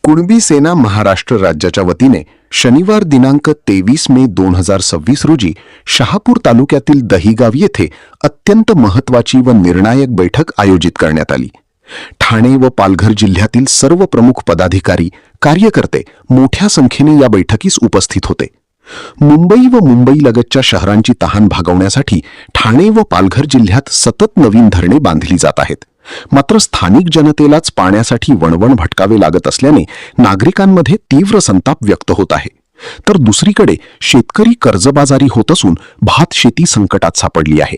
कुणबी सेना महाराष्ट्र राज्याच्या वतीने शनिवार दिनांक 23 मे 2026 रोजी शहापूर तालुक्यातील दहिगाव येथे अत्यंत महत्त्वाची व निर्णायक बैठक आयोजित करण्यात आली। ठाणे व पालघर जिल्ह्यातील सर्व प्रमुख पदाधिकारी, कार्यकर्ते मोठ्या संख्येने या बैठकीस उपस्थित होते। मुंबई व मुंबईलगतच्या शहरांची तहान भागवण्यासाठी ठाणे व पालघर जिल्ह्यात सतत नवीन धरणे बांधली जात आहेत। मात्र स्थानिक जनतेलाच पाण्यासाठी वणवण भटकावे लागत असल्याने नागरिकांमध्ये तीव्र संताप व्यक्त होत आहे। तर दुसरीकडे शेतकरी कर्जबाजारी होत असून भात शेती संकटात सापडली आहे।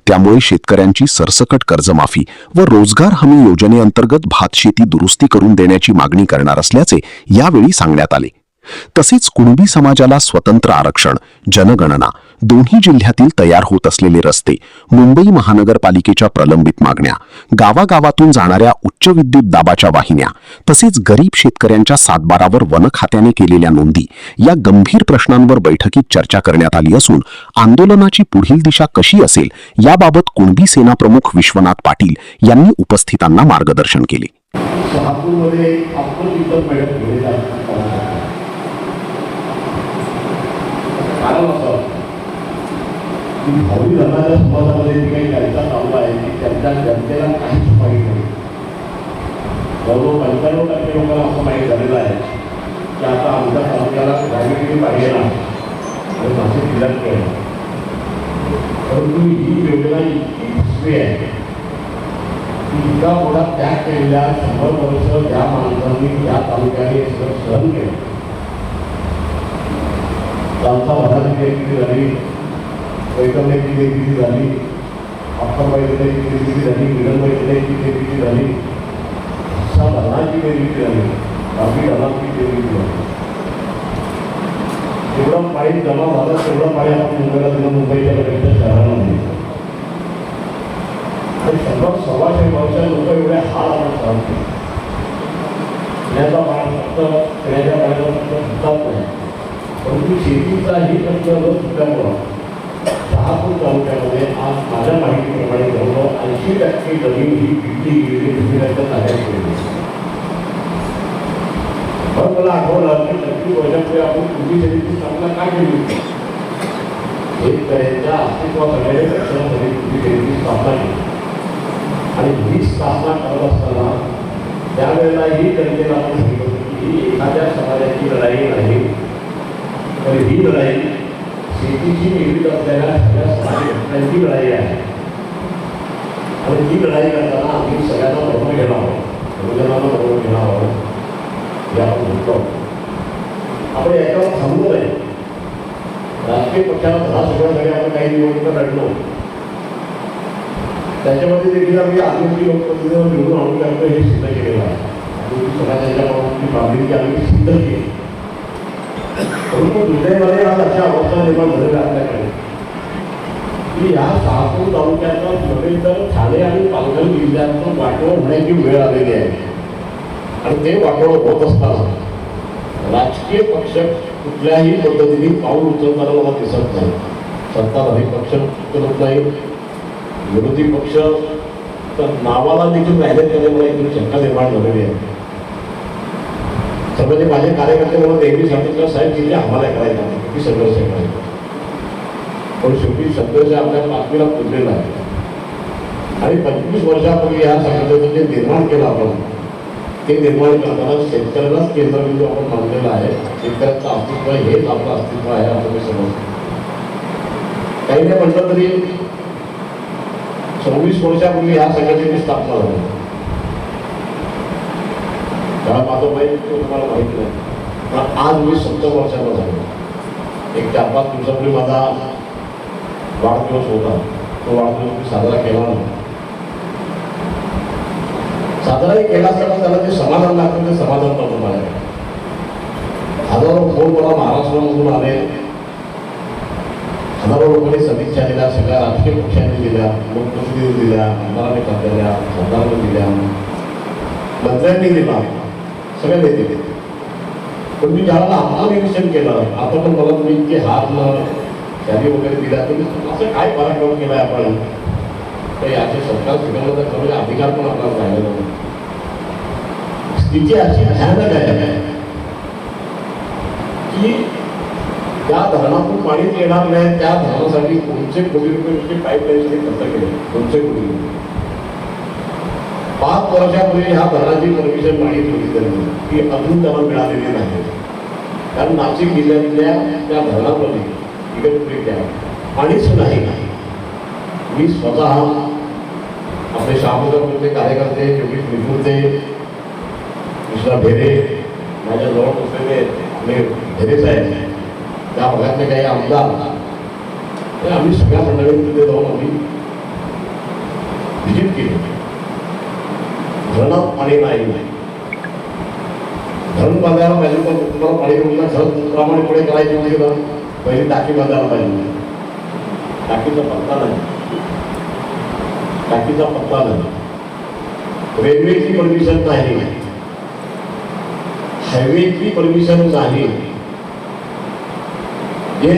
त्यामुळे शेतकऱ्यांची सरसकट कर्जमाफी व रोजगार हमी योजनेअंतर्गत भात शेती दुरुस्ती करून देण्याची मागणी करणार असल्याचे यावेळी सांगण्यात आले। तसेच कुणबी समाजाला स्वतंत्र आरक्षण, जनगणना, दोन्ही जिल्ह्यातील तयार होत असलेले रस्ते, मुंबई महानगरपालिकेच्या प्रलंबित मागण्या, गावागावातून जाणाऱ्या उच्च विद्युत दाबाच्या वाहिन्या, तसेच गरीब शेतकऱ्यांच्या सातबारावर वन खात्याने केलेल्या नोंदी या गंभीर प्रश्नांवर बैठकीत चर्चा करण्यात आली असून आंदोलनाची पुढील दिशा कशी असेल याबाबत कुणबी सेना प्रमुख विश्वनाथ पाटील यांनी उपस्थितांना मार्गदर्शन केले। कारण असं की भावी धर्माच्या समाजामध्ये जी काही चर्चा चालू आहे ती चर्चा जनतेला काहीच माहीत नाही। जवळजवळ 95% लोकांना असं माहीत झालेलं आहे की आता आमच्या तालुक्याला गाडीगिरी पाहिजे ना आणि मासे जिल्ह्यात केलं। परंतु ही योजना इतकी फसवी आहे की इतका मोठा त्याग केलेल्या 100 वर्ष ज्या माणसांनी या तालुक्याने सगळं सहन केलं, त्यांचा भराची देखील झाली, वैकल्याची देखील झाली, अप्पाबाईची देखील झाली, मिलनबाईची देखील झाली, अशा धरणाची देखील झाली, बाकी धरणाची देखील झाली। जेवढं पाणी जमा झालं तेवढं पाणी आपण मुंबईला दिलं, मुंबईच्या लगतच्या शहरांना दिलं आणि 100-125 वर्षात लोक एवढे हाल आपण सहन केले। पिण्याचा पाणी फक्त पिण्याच्या पाण्याचा फक्त सुटत नाही, परंतु शेतीचाही प्रश्न न सुटल्यामुळं शहापूर तालुक्यामध्ये आज माझ्या माहितीप्रमाणे जवळजवळ 80% जमीन ही पिकली गेलेली दुसऱ्याच्या ताब्यात गेली। मग मला आठवलं की 25 वर्षापूर्वी आपण कुणबी शेतीची स्थापना का केली होती। शेतकऱ्यांच्या अस्तित्वासाठी रक्षणासाठी कुणबी शेतीची स्थापना केली आणि ही स्थापना करत असताना त्यावेळेलाही जनतेला आपण सांगितलं की ही एखाद्या समाजाची लढाई नाही, तर ही लढाई शेतीची निगडीत असलेल्या सगळ्या समाज घटकांची लढाई आहे आणि ही लढाई करताना आम्ही सगळ्यांना बरोबर घेणार आहोत, बहुजनांना बरोबर घेणार आहोत या आपण म्हणतो। आपण याच्यावर थांबलो नाही। राजकीय पक्षाला धरासुद्धासाठी आपण काही निवडणुका लढलो, त्याच्यामध्ये देखील आम्ही आदिवासी लोकप्रतिनिधीवर निवडून आणून करतो हे सिद्ध केलेलं आहे। आदिवासी समाजाच्या बाबतीत आम्ही सिद्ध केली, परंतु दुर्दैवाने आज अशा अवस्था निर्माण झालेल्या आपल्याकडे की या शहापूर तालुक्याचं नव्हे तर ठाणे आणि पालघर जिल्ह्याचं वाटोळ होण्याची वेळ आलेली आहे आणि ते वाटोळ होत असताना राजकीय पक्ष कुठल्याही पद्धतीने पाऊल उचलताना मला दिसत नाही। सत्ताधारी पक्ष उचलत नाही, विरोधी पक्ष तर नावाला देखील राहिले त्याने मला एक शंका निर्माण झालेली आहे। सर्वांनी माझे कार्यकर्ते म्हणून नेहमी सांगितलं साहेब जिथे आम्हाला करायचा किती संघर्ष करायचा, पण शेवटी संघर्ष आपल्या पातळीला पुरलेला आहे आणि 25 वर्षापूर्वी या संघटनेचं जे निर्माण केलं आपण ते निर्माण करताना शेतकऱ्यालाच केंद्रबिंदू आपण मानलेला आहे। शेतकऱ्याचं अस्तित्व हेच आपलं अस्तित्व आहे असं मी समजतो। काही नाही म्हटलं तरी 26 वर्षापूर्वी या संघटनेची स्थापना झाली। माझं माहिती तुम्हाला माहिती नाही, पण आज मी 70 वर्षाचा झालो। एक 4-5 दिवसापूर्वी माझा वाढदिवस होता, तो वाढदिवस मी साजरा केला नाही। साजराही केला असताना त्याला जे समाधान लागतं ते समाधान नव्हतं माझ्या। हजारो फोन मला महाराष्ट्रामधून आले, हजारो लोकांनी सदिच्छा दिल्या, सगळ्या राजकीय पक्षांनी दिल्या, लोकप्रतिनिधी दिल्या, आमदारांनी दिल्या, खासदारांनी दिल्या, मंत्र्यांनी दिला, सगळे देते। पण मी ज्याला आत्मनिरीक्षण केलं, आता पण मला तुम्ही इतके हात त्याने वगैरे दिला, तुम्ही असं काय पराक्रम केलाय आपण, तर याचे सरकार शिकवण्याचा खरं अधिकार पण आपल्याला राहिलेला नाही। स्थिती अशी भयानक आहे की त्या धरणातून पाणी येणार नाही, त्या धरणासाठी 200 कोटी रुपये नुसते पाईपलाईनसाठी खर्च केले. 200 कोटी रुपये. 5 वर्षापूर्वी ह्या धरणाची परमिशन मागितली होती त्यांनी, ती अजून त्यांना मिळालेली नाही. कारण नाशिक जिल्ह्यातल्या त्या धरणामध्ये इकडे पाणीच नाही. मी स्वतः आपले शहापूरचे कार्यकर्ते योगेश निपुणते, कृष्णा भेरे, माझ्या जवळ बसलेले आपले भेरे साहेब, त्या भागातले काही आमदार, आम्ही सगळ्या मंडळी तिथे जाऊन आम्ही व्हिजिट केली. धरणात पाणी नाही. धरण बांधायला पाहिजे तर तुम्हाला पाणी योजना खरंच पुढे करायची होती का? पहिली टाकी बांधायला पाहिजे. टाकीचा पत्ता नाही. टाकीचा पत्ता नाही. रेल्वेची परमिशन नाही. हायवेची परमिशन नाही. जे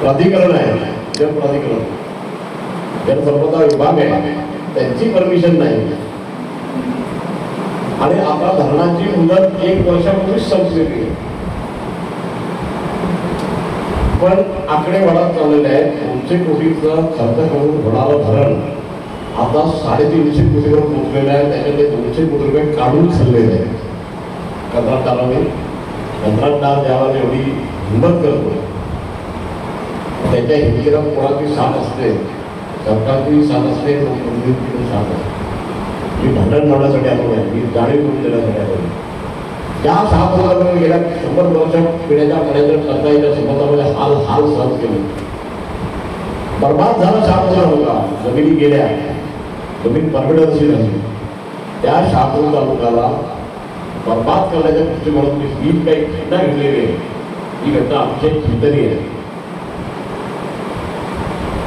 प्राधिकरण आहे, जल प्राधिकरण, जलसंपदा विभाग आहे, त्यांची परमिशन नाही. आणि आता धरणाची मुदत 1 वर्षापूर्वी संपलेली आहे. पण आकडे वाढत चाललेले आहेत. 200 कोटीचा खर्च करून होणारं धरण आता 350 कोटीवर पोहोचलेलं आहे. त्याच्यातले 200 कोटी रुपये काढून खाल्लेले आहेत कंत्राटदाराने. कंत्राटदार द्यावा एवढी हिंमत करतो, त्याच्या हिमतीला कोणाची साथ असते, सरकारची साथ असते, लोकप्रतिनिधीची साथ असते. मी भांडण लावण्यासाठी आलो नाही, मी जाणीव करून देण्यासाठी आलो नाही. त्या 6 वर्षामध्ये गेल्या 100 वर्ष पिढ्याच्या पाण्याच्या टंचाईच्या संबंधामध्ये हाल सहन केले. बर्बाद झाला 6 तालुका. जमिनी गेल्या, जमीन परमिडन्सी झाली. त्या 6 तालुक्याला बर्बाद करण्याच्या दृष्टिकोनातून ही काही घटना घडलेली आहे. ही घटना अतिशय चिंतनीय आहे.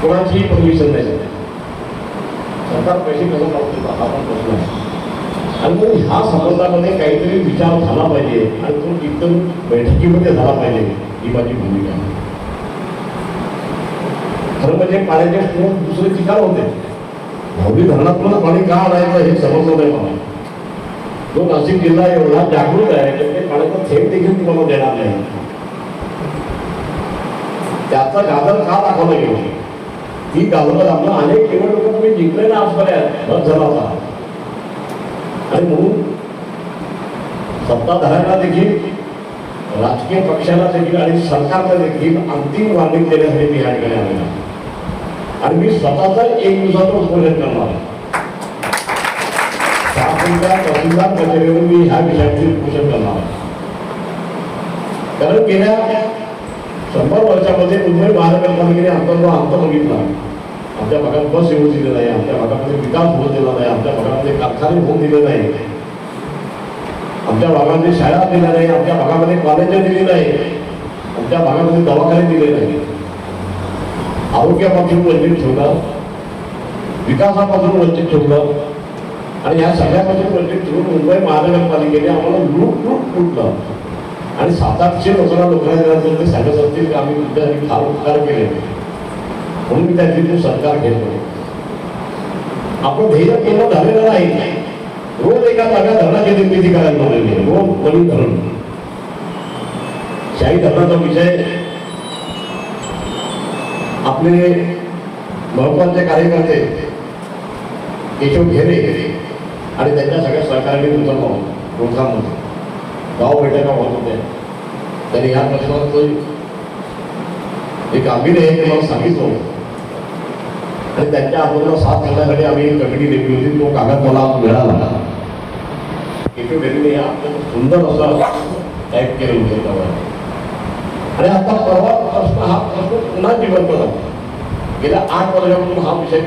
कोणाचीही परमिशन नाही. सरकार पैसे कसं लावतो हा पण प्रश्न आहे. आणि मग ह्या संबंधामध्ये काहीतरी विचार झाला पाहिजे आणि तो एकदम बैठकीमध्ये झाला पाहिजे, ही माझी भूमिका आहे. खरं म्हणजे पाण्याचे स्रोत दुसरे ठिकाण होते. भावडी धरणातून पाणी का आणायचं हे समजलं नाही मला. जो नाशिक जिल्हा एवढा जागृत आहे त्याचे पाण्याचा थेंब देखील तुम्हाला देणार नाही. त्याचा गाजर का दाखवलं गेलं? ही गाजर आपला अनेक निवडणुका तुम्ही जिंकले ना आजपर्यंत बस झाला होता. आणि म्हणून सत्ताधाऱ्यांना देखील, राजकीय पक्षाला देखील आणि सरकारला देखील अंतिम वार्निंग देण्यासाठी मी या ठिकाणी आलेला. आणि मी स्वतःचा 1 दिवसाचं उपोषण करणार आहे. तहसीलदार कचेरीवर मी ह्या विषयाचे उपोषण करणार आहे. कारण गेल्या 100 वर्षामध्ये मुंबई महानगरपालिकेने आमचा अंत बघितला. आमच्या भागात बस येऊ दिले नाही, आमच्या भागामध्ये विकास होऊ दिला नाही, आमच्या भागामध्ये कारखाने होऊन दिले नाही, आमच्या भागामध्ये शाळा दिल्या नाही, आमच्या भागामध्ये कॉलेज दिली नाही, आमच्या भागामध्ये दवाखाने दिले नाही. आरोग्यापासून वंचित ठेवलं, विकासापासून वंचित ठेवलं आणि या सगळ्यापासून वंचित ठेवून मुंबई महानगरपालिकेने आम्हाला लुटलं. आणि 700-800 लोकांना सांगत असतील की आम्ही तुमच्यासाठी फार उपकार केले, म्हणून मी त्याची सरकार घेतो. आपण ध्येय पूर्ण झालेलं नाही. रोज एका जागा धरणाची निर्मिती करायला लावलेली आहे. रोज वली धरण, शाही धरणाचा विषय आपले महत्वाचे कार्यकर्ते केशव घेरे आणि त्यांच्या सगळ्या सहकार्याने प्रोत्साहन गाव बैठका होत होत्या. त्यांनी या प्रश्नात एक गांभीर्य आहे मला सांगितलं आणि त्यांच्या आंदोलनाला साथ करण्यासाठी आम्ही एक कमिटी नेमली होती. तो कागद मला मिळाला. केशव घेरेने अत्यंत सुंदर असा टाईप केलं होतं. आणि आता परवा प्रश्न हा प्रश्न पुन्हा जिवंत झाला. गेल्या 8 वर्षापासून हा विषय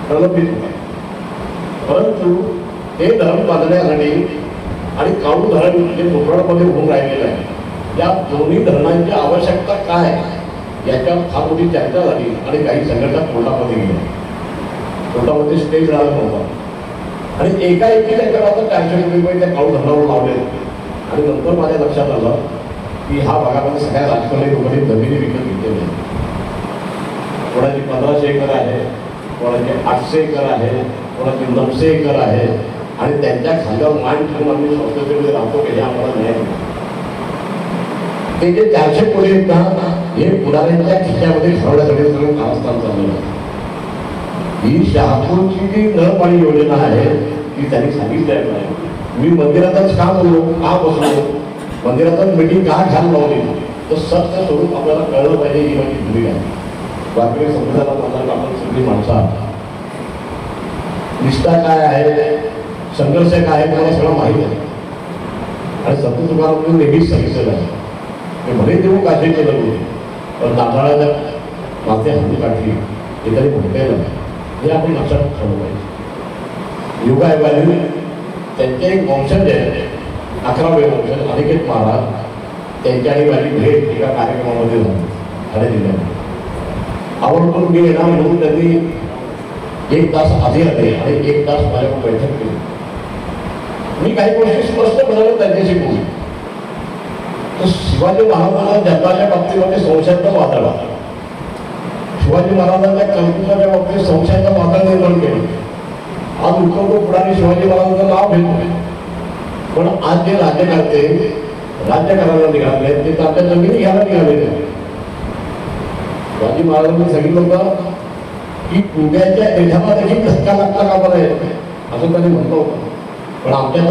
प्रलंबित होता. परंतु हे धरण बांधण्यासाठी आणि काळू धरण जे कोकणामध्ये होऊन राहिलेलं आहे, या दोन्ही धरणांची आवश्यकता काय याच्यावर फार मोठी चर्चा झाली आणि काही संघटना कोर्टामध्ये गेल्या. कोर्टामध्ये स्टे मिळाला नव्हता आणि एकाएकी त्याच्यावर आता 400 कोटी रुपये त्या काळू धरणावर लावले. आणि नंतर माझ्या लक्षात आलं की हा भागामध्ये सगळ्या राजकारणी लोकांनी जमिनी विकत घेतलेल्या आहेत. कोणाची 1500 एकर आहे, कोणाची 800 एकर आहे, कोणाची 900 एकर आहे. आणि त्यांच्या खांद्यावर मान ठेवून आम्ही संस्थेमध्ये राहतो की हे आम्हाला न्याय. ते जे 400 कोटी आहेत ना, हे पुढाऱ्यांच्या खिशामध्ये ठरवण्यासाठी सगळं कारस्थान चाललेलं आहे. ही शहापूरची जी नळ पाणी योजना आहे ती त्यांनी सांगितली नाही. मी मंदिरातच का बोललो, का बसलो, मंदिरातच मीटिंग का घ्यायला लावली, तर सत्य स्वरूप आपल्याला कळलं पाहिजे ही माझी भूमिका आहे. वारकरी संप्रदायाला म्हणणार आपण सगळी माणसं आहात. निष्ठा काय आहे, संघर्ष काय आहे मला सगळं माहीत आहे. आणि संत तुकाराम नेहमीच सांगितलेलं आहे की भले देऊ काळजी केलं होते पण नाताळाच्या माते हल्ली काढली हे तरी म्हटलेलं आहे. हे आपण लक्षात ठेवलं पाहिजे. योगायोगाने त्यांचे एक वंशज आहे, 11वे वंशज अनिकेत महाराज, त्यांच्या आणि माझी भेट एका कार्यक्रमामध्ये झाले दिल्या. आवडून मी येणार म्हणून त्यांनी 1 तास आधी आले आणि 1 तास माझ्याकडे बैठक केली. मी काही गोष्टी स्पष्टपणे त्यांच्याशी बोलली. तर शिवाजी महाराजांना जन्माच्या बाबतीमध्ये संशयाचं वादळ, शिवाजी महाराजांच्या कर्तृत्वाच्या बाबतीत संशयाचं वादळ निर्माण केलं. आज उठवतो पुढारी शिवाजी महाराजांचं नाव घेतो, पण आज जे राज्यकर्ते राज्य करायला निघाले ते तर आपल्या जमिनी घ्यायला निघालेले. शिवाजी महाराजांनी सांगितलं होतं की पुण्याच्या देशाला देखील धक्का लागता कामा नये असं त्यांनी म्हटलं होतं. पण आमच्या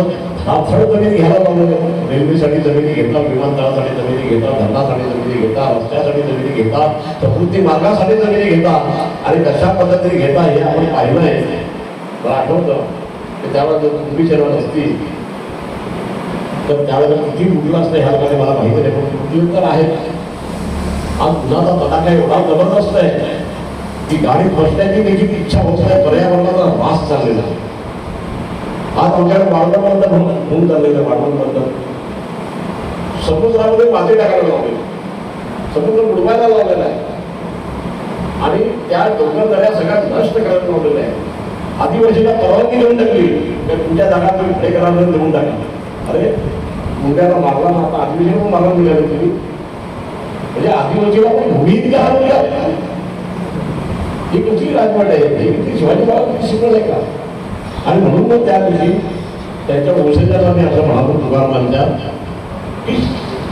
थड जमिनी घ्यायला लावलं. रेल्वेसाठी जमिनी घेतात, विमानतळासाठी जमिनी घेतात, धरणासाठी जमिनी घेतात, रस्त्यासाठी जमिनी घेतात, समृद्धी मार्गासाठी जमिनी घेतात आणि कशा पद्धतीने घेतात हे आपण पाहिलं आहे. मला आठवतं की त्यावेळेला जर कुंभी शर्मा नसती तर त्यावेळेला किती कुठला असतं ह्या लोकांनी मला माहिती नाही, पण कुठली तर आहे. आज उन्हाचा तडाखा एवढा जबरदस्त आहे की गाडी बसण्याची देखील इच्छा होत नाही. पर्यावरणाचा वास चाललेला आहे. आज आमच्याकडे वाळवंट होऊन चाललेलं वाळवंट समुद्रामध्ये माती टाकायला लावले, समुद्र बुडवायला लावलेला आहे आणि त्या डोंगर दऱ्या सगळ्या नष्ट करायला लावलेल्या आहे. आदिवासीला परवानगी देऊन टाकली तर तुमच्या जागा तुम्ही खडे करायला देऊन टाकली. अरे मुंड्याला मारला ना, आता आदिवासीला पण मारला निघाले तुम्ही, म्हणजे आदिवासीला पण भूमी का ही कुठली राजवट आहे, ही शिवाजी महाराज शिकवलं आहे का? आणि म्हणून मग त्या दिवशी त्यांच्या वंशजांना मी असं म्हणालो तुकारामांच्या की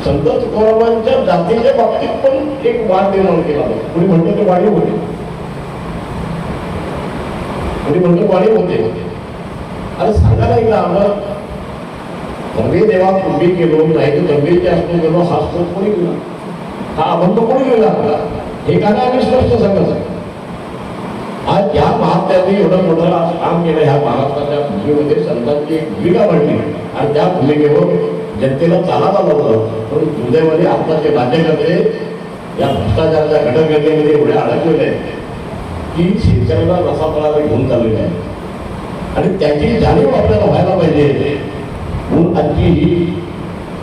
संत तुकारामांच्या जातीच्या बाबतीत पण एक वाद निर्माण केला. कुणी म्हणतो ते वाढीव होते, कुणी म्हणतो वाढीव होते. अरे सांगा नाही का आम्हाला धर्मी देवा तुम्ही गेलो नाही तर धर्मीचे असतो गेलो हा स्रोत कोणी गेला, हा अभंग कोणी गेला हे काय आम्ही स्पष्ट सांगत. आज या महात्म्यांनी एवढं मोठं काम केलं. ह्या महाराष्ट्राच्या भूमीमध्ये संतांची एक भूमिका मांडली आणि त्या भूमिकेवर जनतेला चालायला लावलं. पण दुर्दैवाने आताचे राज्यकर्ते या भ्रष्टाचाराच्या घटकगतीमध्ये एवढे अडकलेले आहेत की शेतकऱ्याला रसातळाला घेऊन चाललेले आहे आणि त्याची जाणीव आपल्याला व्हायला पाहिजे म्हणून आजची ही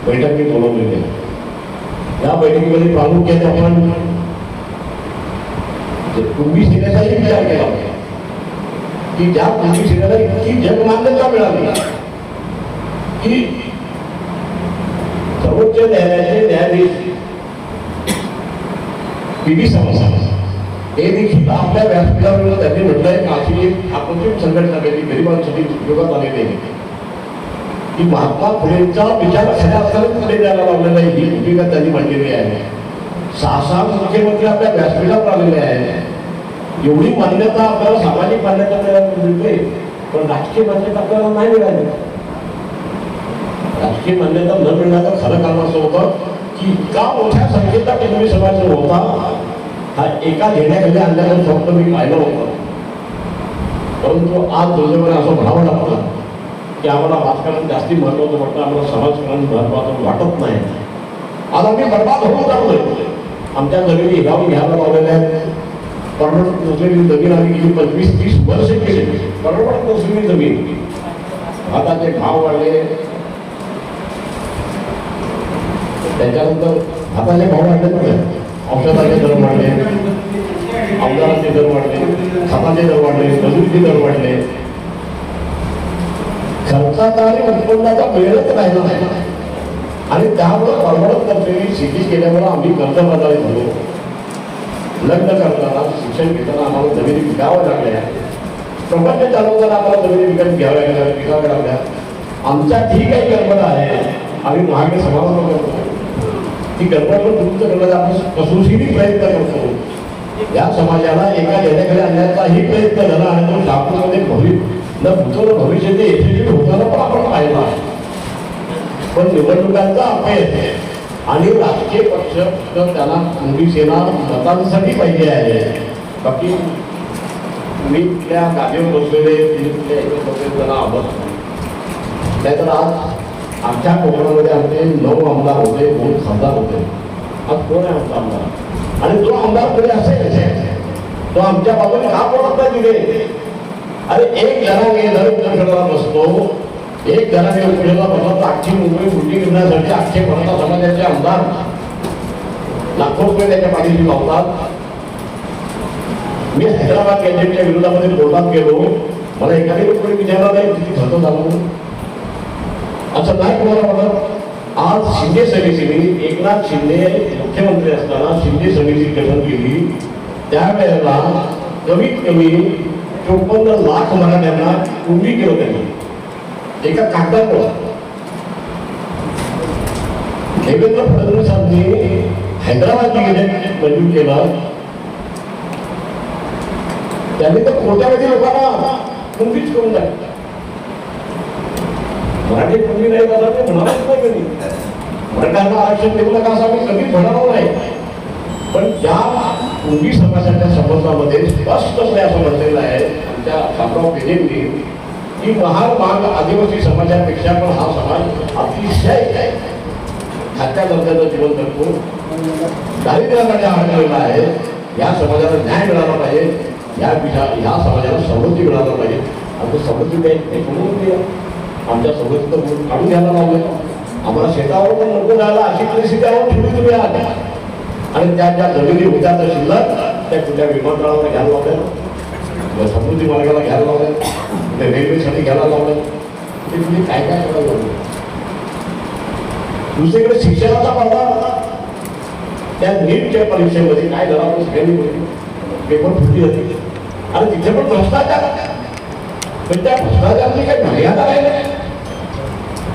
बैठक मी बोलवलेली आहे. या बैठकीमध्ये प्रामुख्याने आपण कुंभी सेनेचाही विचार केला की ज्या कुंभी सेनेला इतकी जगमान्यता मिळाली की सर्वोच्च न्यायालयाचे न्यायाधीश पी.डी. समर्थ हे देखील आपल्या व्यासपीठावर त्यांनी म्हटलंय की अशी एक आपण संघटना केली गरिबांसाठी उपयोगात आलेली आहे की महात्मा फुलेंचा विचार खऱ्या अर्थाने पुढे द्यायला लावलेला आहे. ही भूमिका त्यांनी मांडलेली आहे. 6 मुख्यमंत्री आपल्या व्यासपीठावर आलेले आहेत. एवढी मान्यता आपल्याला सामाजिक मान्यता मिळते पण राजकीय मान्यता आपल्याला नाही मिळाली. राजकीय मान्यता न मिळण्याचं खरं कारण असं होतं की इतका मोठ्या संख्येचा कुणबी समाज होता हा एका घेण्याखाली आणल्याचं स्वप्न मी पाहिलं होतं. परंतु आज दुर्दैवाने असं म्हणावं लागतं की आम्हाला राजकारण जास्ती महत्वाचं वाटतं, आम्हाला समाजकारण महत्वाचं वाटत नाही. आज आम्ही बर्बाद होऊन चाललोय. आमच्या जमिनी हिरावून घ्यायला लावलेल्या आहेत. परवडत नसलेली जमीन आम्ही गेली 25-30 वर्ष केली. परवडत नसलेली जमीन, भाताचे भाव वाढले, त्याच्यानंतर भाताचे भाव वाढले, औषधाचे दर वाढले, अवजाराचे दर वाढले, खताचे दर वाढले, मजुरीचे दर वाढले. खर्चाचा आणि उत्पन्नाचा वेळच राहिला नाही आणि त्यामुळे परवडत नसलेली शेती केल्यामुळे आम्ही कर्जबाजारी झालो. लग्न करताना शिक्षण घेताना आम्हाला जमिनी विकाव्या लागल्या, प्रपंच चालवताना आम्हाला जमिनी विकाव्या लागल्या. आमच्या ठीक काही कल्पना आहे आम्ही महागडे समाज करतो ती गडबड दुरुस्त करण्याचा आपण कसोशीने प्रयत्न करतो. या समाजाला एका येण्याकडे आणण्याचाही प्रयत्न झाला आणि तो शहापूरमध्ये भूतपूर्व भविष्याचे यशस्वी होताना पण आपण पाहिला. पण निवडणुकांचा अपयश आणि राजकीय पक्ष त्याला मोदी सेना मतांसाठी पाहिजे आहे. बाकी मी त्या गादीवर बसलेले त्यांना आवडत नाहीतर आज आमच्या कोकणामध्ये आमचे 9 आमदार होते, 2 खासदार होते. आज कोण आहे आमचा आमदार? आणि जो आमदार पुढे असेल तो आमच्या बाजूने का बोलत नाही तिथे? अरे एक जणांनी जर उपोषणाला बसतो, एक जणांनी उपोषणाला बसला तर अख्खी मुंबई उलटी करण्यासाठी अख्खे मराठा समाजाचे आमदार लाखो रुपये त्याच्या पाठीशी लावतात. मी हैदराबाद गॅजेटच्या विरोधामध्ये कोर्टात गेलो. मला एखादी कोणी विचारला नाही किती खर्च झाला असं नाही कोणाला म्हणत. आज शिंदे समितीने एकनाथ शिंदे मुख्यमंत्री असताना शिंदे समिती गठन केली. त्यावेळेला कमीत कमी 54 लाख मराठ्यांना कुंभी केलं त्यांनी एका कागदावर. देवेंद्र फडणवीसांनी हैदराबाद गॅजेट मंजूर केलं. त्यांनी तर कोट्यावधी लोकांना कुंभीच करून टाकलं. मराठी कुंभी नाही झाला ते म्हणालच नाही कधी. मराठ्यांना आरक्षण देऊ नका असं आम्ही कधीच म्हणालो नाही. पण ज्या कुंभी समाजाच्या संबंधामध्ये स्पष्टपणे असं म्हटलेलं आहे आमच्या शामराव पेजेंनी की महान आदिवासी समाजापेक्षा पण हा समाज अतिशय खात्या दर्जाचं जीवन जगतो. दारिद्र्यामध्ये अडकलेला आहे. या समाजाला न्याय मिळाला पाहिजे. या समाजाला समृद्धी मिळाला पाहिजे. आमचं समृद्धी ते कमवून द्या. आमच्या समृद्धीचं काढून घ्यायला लावलं. आम्हाला शेतावर पण नको जायला अशी परिस्थिती आहे. ठेवली तुम्ही आल्या आणि त्या ज्या जमिनी होत्या तर शिल्लक त्या कुठल्या विमानतळाला घ्यायला लावल्या, समृद्धी मार्गाला घ्यायला लावल्या, कुठे रेल्वेसाठी घ्यायला लावलं. ते तुम्ही काय काय करायला लावलं. दुसरीकडे शिक्षणाचा पाडा त्या नीटच्या परीक्षेमध्ये काय झाला आपण सगळ्यांनी पेपर फुटली होती आणि तिथे पण भ्रष्टाचार. पण त्या भ्रष्टाचाराची काही मर्यादा राहिली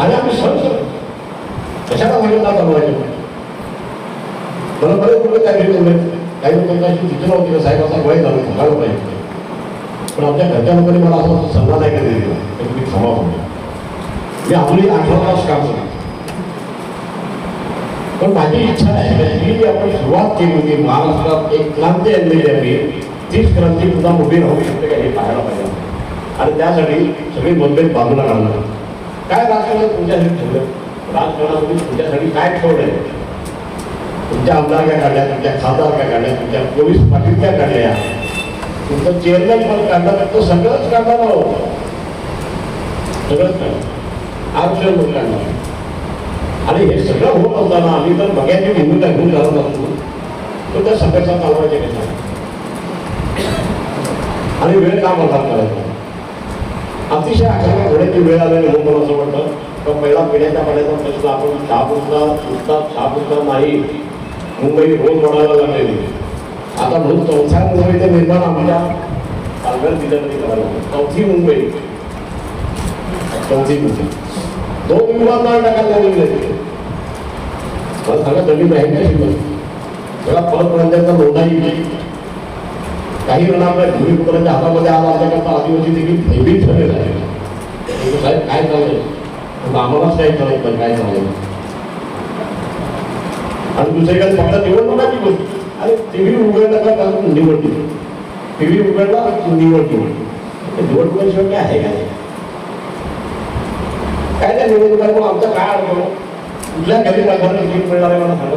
आणि आम्ही सहन कशाला मर्यादा बनवायची. मला बरेच लोक त्या घरी बोलले. काही लोकांना अशी सूचना होती का साहेब असा वय झालं सांगायला पाहिजे. पण आमच्या घरच्या लोकांनी मला असं सल्ला नाही कधी दिला की तुम्ही क्षमा होते. मी आपली 18 तास काम केलं. पण माझी इच्छा आहे की आपण सुरुवात केली होती महाराष्ट्रात एक क्रांती आणलेली आहे. तीच क्रांती पुन्हा उभी राहू शकते का हे पाहायला पाहिजे. आणि त्यासाठी सगळी मतभेद बाजूला काढणार. काय राजकारणात तुमच्यासाठी ठेवलं? राजकारणामध्ये तुमच्यासाठी काय ठेवलंय? तुमच्या आमदार काय काढल्या, तुमच्या खासदार काय काढल्या, तुमच्या पोलीस पाटील काय काढल्या, तुमचं चेअरमॅन पण काढलं तर सगळंच काढणार आहोत. सगळंच काढणार. आरक्षण पण काढणार. आणि हे सगळं होत असताना आम्ही तर बघायची भूमिका घेऊन जात असतो तर त्या सगळ्याचा चालवायचे कशा आणि वेळ का बरबाद करायचा. अतिशय आक्रमक होण्याची वेळ आलेली म्हणून मला असं वाटतं तर पहिला पिण्याच्या पाण्याचा प्रश्न आपण शहापूरचा नाही. मुंबई रोज वाढायला लागलेली. आता म्हणून चौथ्या मुंबईचं निर्माण आमच्या पालघर जिल्ह्यामध्ये करायला. चौथी मुंबई 2 विमानतळ टाकायला लागले. मला सांगा जमीन आहे का शिल्लक? सगळा परत बांधायचा लोटाही काही जण आपल्या भूमिपुत्रांच्या हातामध्ये आला असल्याकरता आदिवासी देखील भयभीत झालेला आहे. साहेब काय चाललंय? आम्हालाच काही कळत नाही काय चाललंय. आणि दुसरीकडे फक्त निवडणुकाची गोष्ट. अरे टीव्ही उघडला का निवडणूक, टीव्ही उघडला निवडणूक. निवडणुकाशिवाय काय आहे काय त्या निवडणुकांमुळे आमचा काय अडचण? कुठल्या गरीब माणसाला तिकीट मिळणार आहे मला सांगा.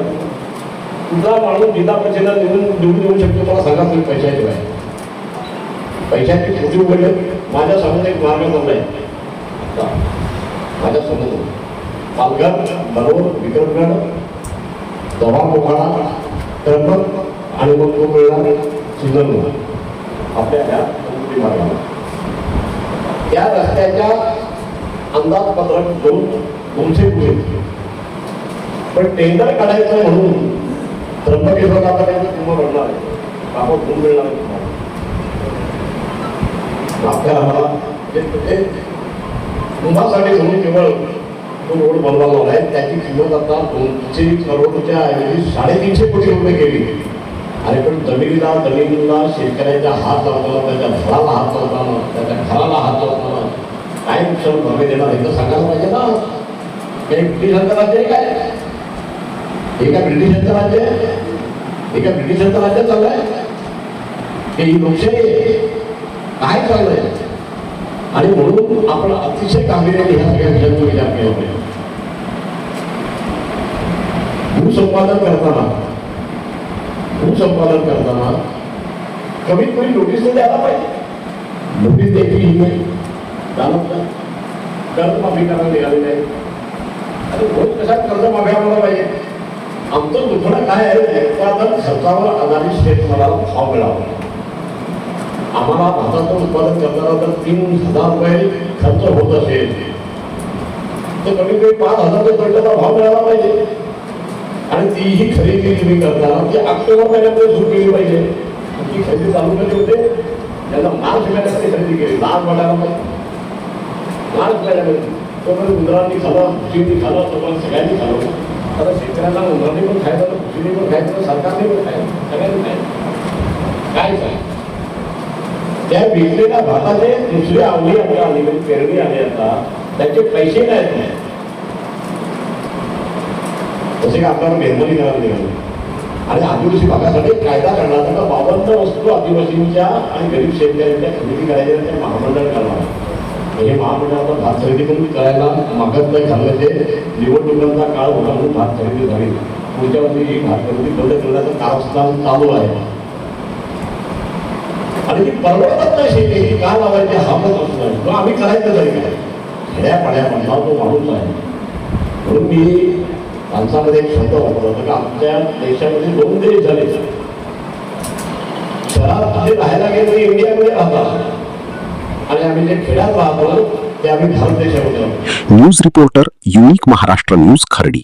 कुठला माणूस जिल्हा परिषदेला निवडून येऊ शकतो मला सांगा. तुम्ही पैशाची आहे पैशाची खोटी उघडले. माझ्या समोर एक मार्ग चाललाय. माझ्या समोर पालघर, मनोर, विक्रमगड, दवा मोखाडा, त्र्यंबक आणि मग तो मिळणार सिंधुदुर्ग आपल्या ह्या समुद्री मार्गाला. त्या रस्त्याच्या अंदाजपत्रक 200 कोटी. पण टेंडर काढायचं म्हणून त्र्यंबकेश्वरला आता त्यांची किंमत वाढणार आहे. आपण घेऊन मिळणार आहे आपल्याला. मला कुंभासाठी म्हणून केवळ तो रोड बनवला आहे, त्याची किंमत आता 200 करोडच्या ऐवजी 350 कोटी रुपये गेली. आणि पण जमिनीला शेतकऱ्याच्या हात लावताना, त्याच्या घराला हात लावताना, त्याच्या घराला हात लावताना काय नुकसान भरपाई देणार हे तर सांगायला पाहिजे ना. हे ब्रिटिशांचं राज्य आहे काय? हे काय ब्रिटिशांचं राज्य आहे? हे काय ब्रिटिशांचं राज्य चाललंय? हे ही लोकशाही आहे? काय चाललंय? आणि म्हणून आपण अतिशय गांभीर्याने ह्या सगळ्या विषयांचा विचार केला पाहिजे. भूसंपादन करताना कमीत कमी नोटीस द्यायला पाहिजे. नोटीस द्यायची ही नाही, कर्जमाफी करायला निघालेली आहे. आणि रोज कशा कर्जमाफी आम्हाला पाहिजे? आमचं दुखणं काय आहे? उत्पादन खर्चावर आधारित शेतमालाला भाव मिळावा. आम्हाला भाताचं उत्पादन करताना जर 3,000 रुपये खर्च होत असेल तर कमीत कमी 5,000 रुपयाचा भाव मिळाला पाहिजे. आणि तीही खरेदी तुम्ही करताना ती ऑक्टोबर महिन्यामध्ये सुरू केली पाहिजे. ती खरेदी चालू कधी होते? त्यांना मार्च महिन्यामध्ये खरेदी केली. लाच वाटायला पाहिजे. मार्च महिन्यामध्ये तोपर्यंत उंदरांनी खाल्लं, खुशींनी खाल्लं, तोपर्यंत सगळ्यांनी खाल्लं. आता शेतकऱ्यांना उंदरांनी पण खायचं, खुशींनी पण खायचं, सरकारने पण खायचं, सगळ्यांनी खायचं. काय काय त्या विकलेल्या भाताचे दुसरी आवडी आपल्याला आली, पेरणी आली. आता त्याचे पैसे नाही. जसे की आपल्याला मेहरबानी करायला निघाली. आणि आदिवासी भागासाठी कायदा करण्याचा 52 वस्तू आदिवासींच्या आणि गरीब शेतकऱ्यांच्या खरेदी करायच्या त्या महामंडळ करणार. हे महामंडळाचा भात खरेदी पण करायला मागत नाही. झालं ते निवडणुकांचा काळ होता म्हणून भात खरेदी झाली. पुढच्या वर्षी ही भात खरेदी बंद करण्याचं कारस्थान चालू आहे. आणि ती परवडत नाही शेती का लावायची हा पण प्रश्न आहे. मग आम्ही करायचं तरी काय? खेड्यापाड्यामधला तो माणूस आहे. म्हणून मी माणसामध्ये एक शब्द वापरला होता की आमच्या देशामध्ये 2 देश झाले. शहरात जे राहायला गेले ते इंडियामध्ये राहतात आणि आम्ही जे खेड्यात राहतो ते आम्ही भारत देशामध्ये राहतो. News reporter, unique Maharashtra news, Khardi.